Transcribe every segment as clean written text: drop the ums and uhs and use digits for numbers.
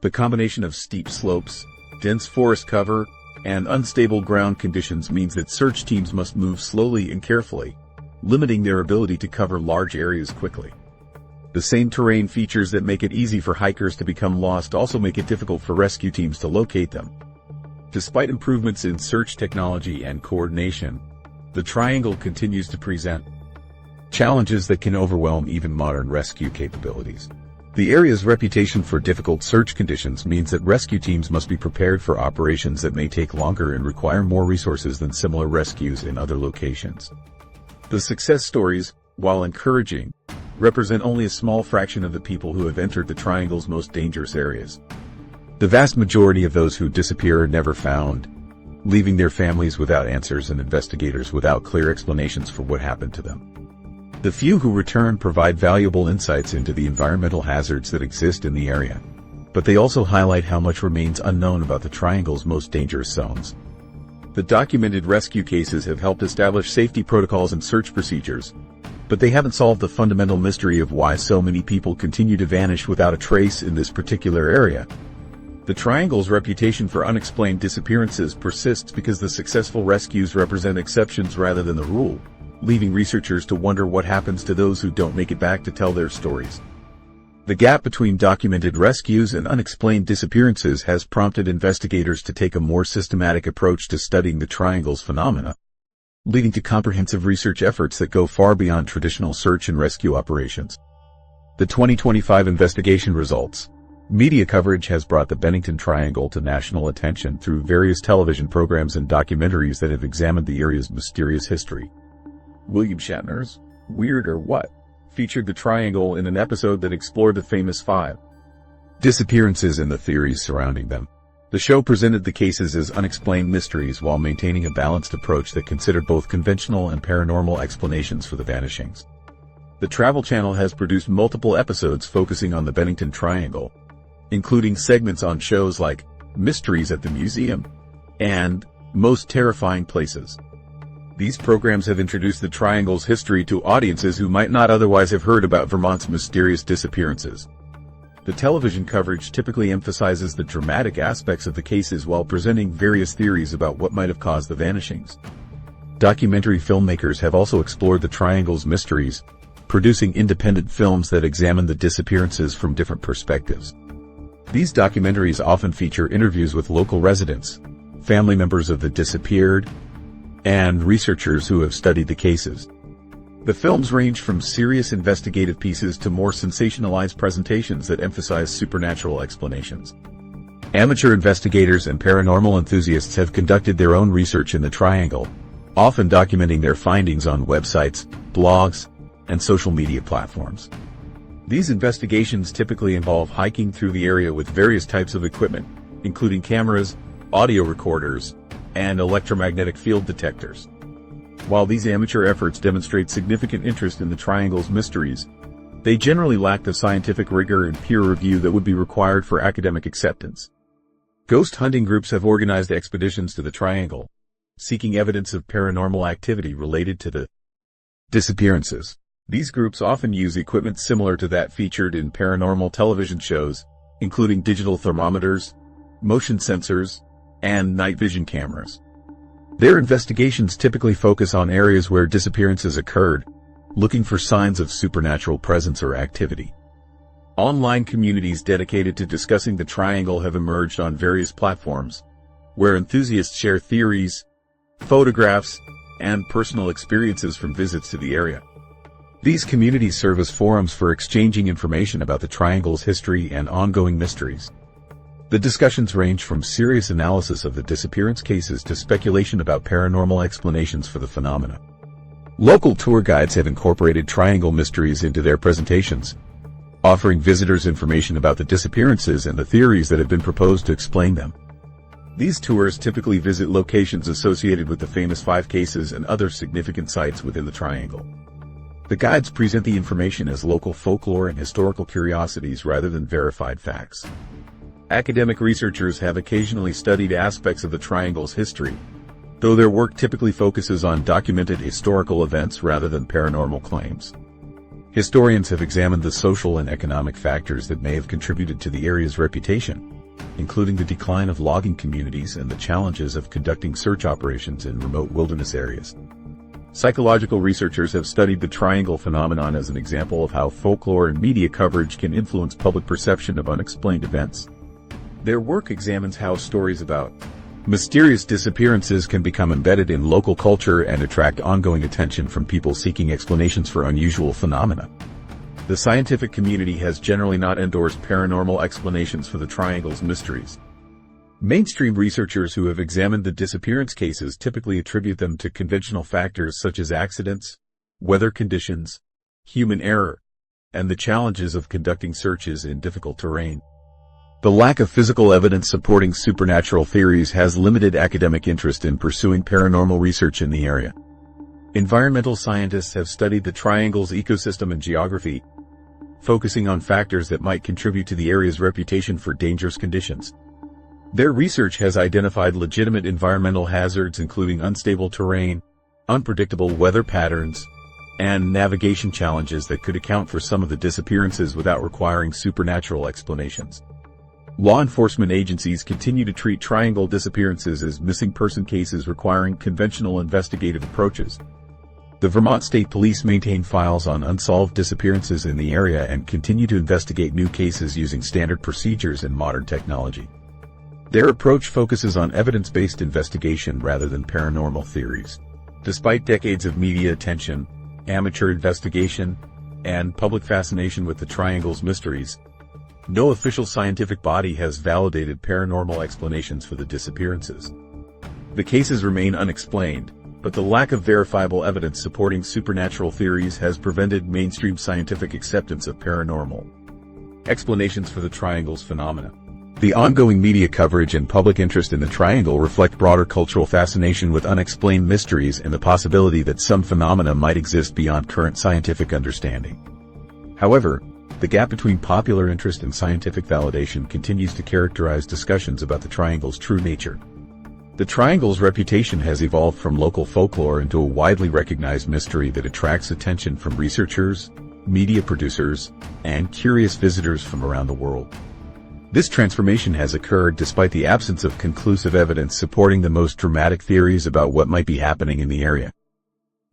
The combination of steep slopes, dense forest cover, and unstable ground conditions means that search teams must move slowly and carefully, limiting their ability to cover large areas quickly. The same terrain features that make it easy for hikers to become lost also make it difficult for rescue teams to locate them. Despite improvements in search technology and coordination, the Triangle continues to present challenges that can overwhelm even modern rescue capabilities. The area's reputation for difficult search conditions means that rescue teams must be prepared for operations that may take longer and require more resources than similar rescues in other locations. The success stories, while encouraging, represent only a small fraction of the people who have entered the Triangle's most dangerous areas. The vast majority of those who disappear are never found, leaving their families without answers and investigators without clear explanations for what happened to them. The few who return provide valuable insights into the environmental hazards that exist in the area, but they also highlight how much remains unknown about the Triangle's most dangerous zones. The documented rescue cases have helped establish safety protocols and search procedures, but they haven't solved the fundamental mystery of why so many people continue to vanish without a trace in this particular area. The Triangle's reputation for unexplained disappearances persists because the successful rescues represent exceptions rather than the rule, leaving researchers to wonder what happens to those who don't make it back to tell their stories. The gap between documented rescues and unexplained disappearances has prompted investigators to take a more systematic approach to studying the Triangle's phenomena, leading to comprehensive research efforts that go far beyond traditional search and rescue operations. The 2025 investigation results. Media coverage has brought the Bennington Triangle to national attention through various television programs and documentaries that have examined the area's mysterious history. William Shatner's Weird or What featured the Triangle in an episode that explored the famous 5 disappearances and the theories surrounding them. The show presented the cases as unexplained mysteries while maintaining a balanced approach that considered both conventional and paranormal explanations for the vanishings. The Travel Channel has produced multiple episodes focusing on the Bennington Triangle, including segments on shows like Mysteries at the Museum and Most Terrifying Places. These programs have introduced the Triangle's history to audiences who might not otherwise have heard about Vermont's mysterious disappearances. The television coverage typically emphasizes the dramatic aspects of the cases while presenting various theories about what might have caused the vanishings. Documentary filmmakers have also explored the Triangle's mysteries, producing independent films that examine the disappearances from different perspectives. These documentaries often feature interviews with local residents, family members of the disappeared, and researchers who have studied the cases. The films range from serious investigative pieces to more sensationalized presentations that emphasize supernatural explanations. Amateur investigators and paranormal enthusiasts have conducted their own research in the Triangle, often documenting their findings on websites, blogs, and social media platforms. These investigations typically involve hiking through the area with various types of equipment, including cameras, audio recorders, and electromagnetic field detectors. While these amateur efforts demonstrate significant interest in the Triangle's mysteries, they generally lack the scientific rigor and peer review that would be required for academic acceptance. Ghost hunting groups have organized expeditions to the Triangle, seeking evidence of paranormal activity related to the disappearances. These groups often use equipment similar to that featured in paranormal television shows, including digital thermometers, motion sensors, and night vision cameras. Their investigations typically focus on areas where disappearances occurred, looking for signs of supernatural presence or activity. Online communities dedicated to discussing the Triangle have emerged on various platforms, where enthusiasts share theories, photographs, and personal experiences from visits to the area. These communities serve as forums for exchanging information about the Triangle's history and ongoing mysteries. The discussions range from serious analysis of the disappearance cases to speculation about paranormal explanations for the phenomena. Local tour guides have incorporated Triangle mysteries into their presentations, offering visitors information about the disappearances and the theories that have been proposed to explain them. These tours typically visit locations associated with the famous 5 cases and other significant sites within the Triangle. The guides present the information as local folklore and historical curiosities rather than verified facts. Academic researchers have occasionally studied aspects of the Triangle's history, though their work typically focuses on documented historical events rather than paranormal claims. Historians have examined the social and economic factors that may have contributed to the area's reputation, including the decline of logging communities and the challenges of conducting search operations in remote wilderness areas. Psychological researchers have studied the triangle phenomenon as an example of how folklore and media coverage can influence public perception of unexplained events. Their work examines how stories about mysterious disappearances can become embedded in local culture and attract ongoing attention from people seeking explanations for unusual phenomena. The scientific community has generally not endorsed paranormal explanations for the triangle's mysteries. Mainstream researchers who have examined the disappearance cases typically attribute them to conventional factors such as accidents, weather conditions, human error, and the challenges of conducting searches in difficult terrain. The lack of physical evidence supporting supernatural theories has limited academic interest in pursuing paranormal research in the area. Environmental scientists have studied the triangle's ecosystem and geography, focusing on factors that might contribute to the area's reputation for dangerous conditions. Their research has identified legitimate environmental hazards including unstable terrain, unpredictable weather patterns, and navigation challenges that could account for some of the disappearances without requiring supernatural explanations. Law enforcement agencies continue to treat triangle disappearances as missing person cases requiring conventional investigative approaches. The Vermont State Police maintain files on unsolved disappearances in the area and continue to investigate new cases using standard procedures and modern technology. Their approach focuses on evidence-based investigation rather than paranormal theories. Despite decades of media attention, amateur investigation, and public fascination with the triangle's mysteries, no official scientific body has validated paranormal explanations for the disappearances. The cases remain unexplained, but the lack of verifiable evidence supporting supernatural theories has prevented mainstream scientific acceptance of paranormal explanations for the triangle's phenomena. The ongoing media coverage and public interest in the triangle reflect broader cultural fascination with unexplained mysteries and the possibility that some phenomena might exist beyond current scientific understanding. However, the gap between popular interest and scientific validation continues to characterize discussions about the triangle's true nature. The triangle's reputation has evolved from local folklore into a widely recognized mystery that attracts attention from researchers, media producers, and curious visitors from around the world. This transformation has occurred despite the absence of conclusive evidence supporting the most dramatic theories about what might be happening in the area.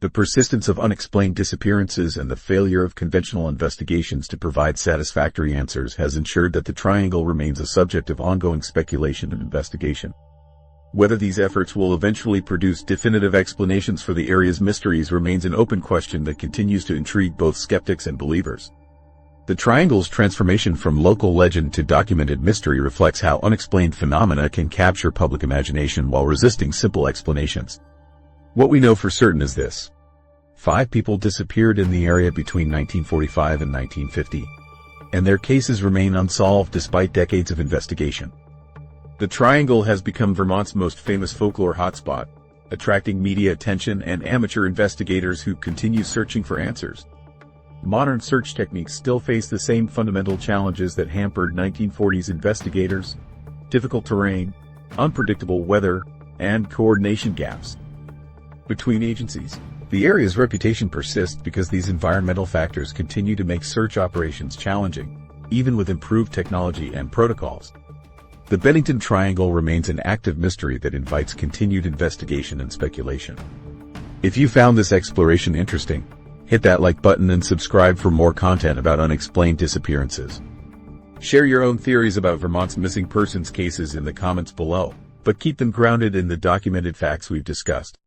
The persistence of unexplained disappearances and the failure of conventional investigations to provide satisfactory answers has ensured that the triangle remains a subject of ongoing speculation and investigation. Whether these efforts will eventually produce definitive explanations for the area's mysteries remains an open question that continues to intrigue both skeptics and believers. The triangle's transformation from local legend to documented mystery reflects how unexplained phenomena can capture public imagination while resisting simple explanations. What we know for certain is this: 5 people disappeared in the area between 1945 and 1950, and their cases remain unsolved despite decades of investigation. The triangle has become Vermont's most famous folklore hotspot, attracting media attention and amateur investigators who continue searching for answers. Modern search techniques still face the same fundamental challenges that hampered 1940s investigators: difficult terrain, unpredictable weather, and coordination gaps between agencies. The area's reputation persists because these environmental factors continue to make search operations challenging, even with improved technology and protocols. The Bennington Triangle remains an active mystery that invites continued investigation and speculation. If you found this exploration interesting, hit that like button and subscribe for more content about unexplained disappearances. Share your own theories about Vermont's missing persons cases in the comments below, but keep them grounded in the documented facts we've discussed.